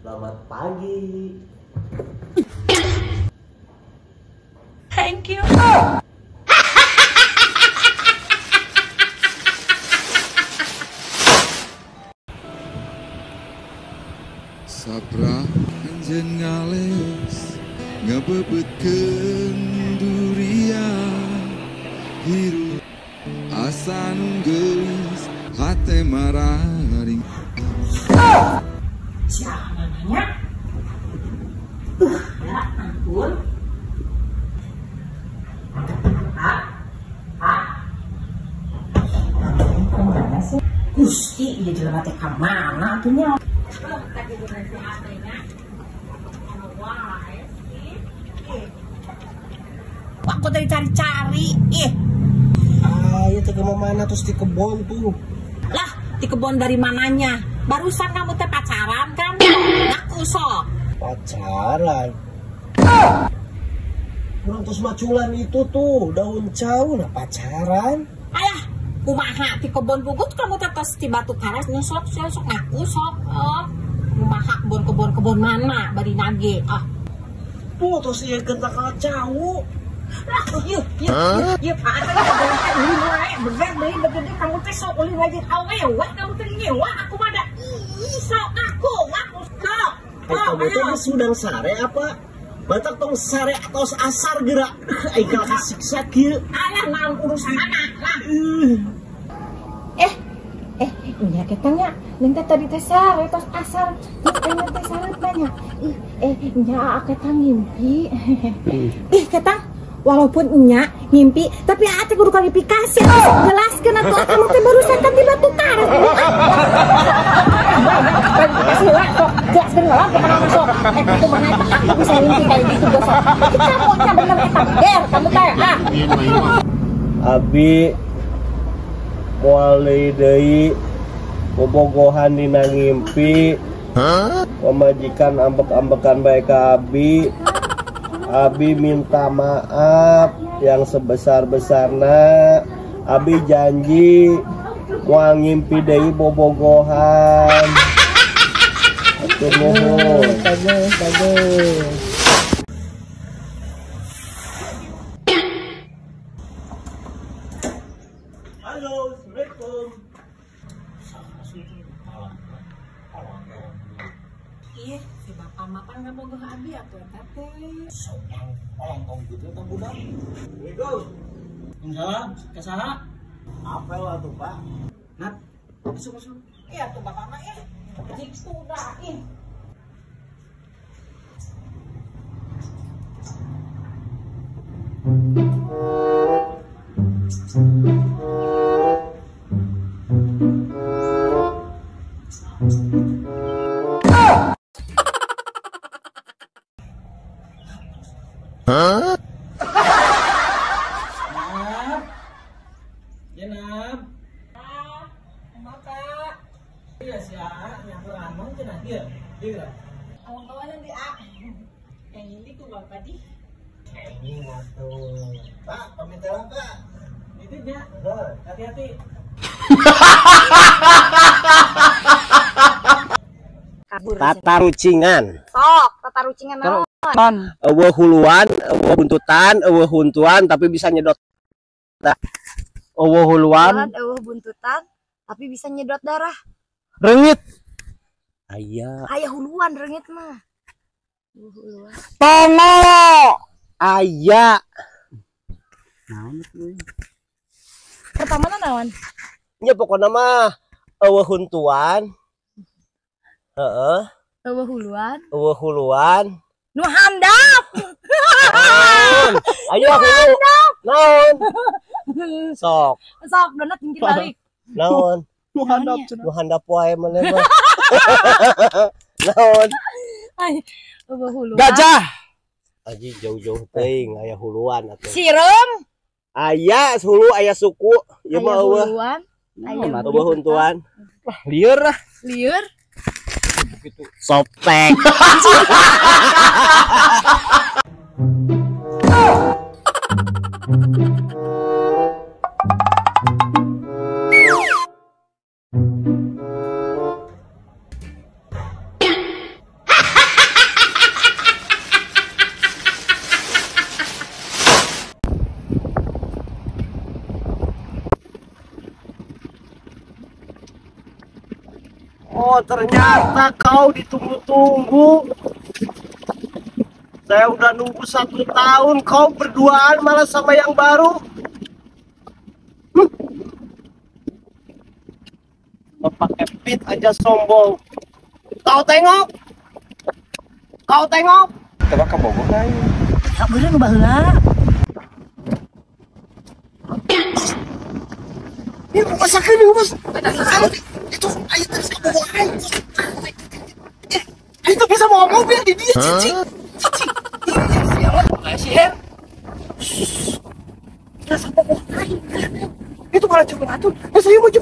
Selamat pagi. Thank you. Sabra anjen ngales ngebebetkeun durian hirup asa nunggeus hate mararing. Siapa namanya? Ya ampun. Kemana sih? Gusti, dia jelema teh ka mana atunya? Aku tadi cari-cari. Ayo teh ke mana terus di kebon tuh. Lah, di kebun dari mananya? Barusan kamu teh pacaran kan? Ngaku sok. Pacaran. Kurang terus maculan itu tuh daun cau nah pacaran. Ayah, kumaha di kebun bugut kamu tetes di batu karet nyesok ngaku sok. Kumaha kebun mana bari nage. Tuh terus dia gentak cau. Lah, yuk, ada bener kamu teh sok ulin lagi awewe kamu teh nyewa aku mah ada. Ih, sok aku sok. Kamu tuh sudang sare apa? Batak tong sare atau asar gerak. Aikal kasiksa kieu. Alah naon urusan anak lah. Nya ketangnya, nanti tadi teh sare tos asar, kayaknya teh sare banyak. Nya ketang ngimpi. Ketang, walaupun nya ngimpi, tapi ate kudu klarifikasi. Jelaskeun atuh kamu teh barusan kan di batu karet. Klarifikasi lah, sok jelaskeun lah bukan masuk. Itu mana aku bisa ngimpi kayak gitu bos. Kamu nya bener eta ger, kamu teh Abi moal deui bobogohan dina ngimpi. Pemajikan ambek-ambekan bae ka Abi. Abi minta maaf yang sebesar-besarna. Abi janji moal ngimpi deui bobogohan. Atur nuhun. Bagus. Halo, Assalamualaikum. Iya, si bapak makan nggak mau gak abi atau tete. Soang olong gitu kan budak. Assalamualaikum. Salam, kesaha? Apa lah tuh Pak? Nat, masuk. Iya tuh bapak mah jik sudah Jenab. maka Iya sih, yang beramang cenah dia. Dia. kawan-kawan di yang ini tuh bapak di Ini atuh. Pak, pamit lah Pak. itu ya Hati-hati. Tata rucingan. sok tata rucingan naon Eueuh huluan, eueuh buntutan, eueuh huntuan tapi bisa nyedot. Eueuh huluan, buntutan tapi bisa nyedot darah. reungit. Aya. Ayah huluan rengit mah. Huluan. Tongo. Aya. Naon tuh? Pertama naon? Nya pokona mah eueuh huntuan. Heeh. Eueuh huluan. Eueuh huluan. Nu handap. Naon? Ayo hulu. Naon? Sok. Sok donat jengkir balik. Naon? Nu handap. Nu handap wae maneh mah. Naon? Ay, eueuh huluan. Gajah. Aji jauh-jauh teuing aya huluan atuh. Sirum. Aya hulu aya suku. Ieu mah eueuh. Huluan. Aya Eueuh huntuan. Lieur lah. lieur. Gitu. Sopek. Oh, ternyata kau ditunggu-tunggu. Saya udah nunggu 1 tahun, kau berduaan malah sama yang baru. Pakai pit aja sombong. Kau tengok. Kau tengok. Coba ke Bogor kan. Ya bener nu baheula. Ini bos sakit bos. Itu ayo terus ke Bogor. Itu bisa bawa mobil di dia cicing. Cicing. Siapa? Rasa Bogor. Itu malah cuma racun. Saya maju.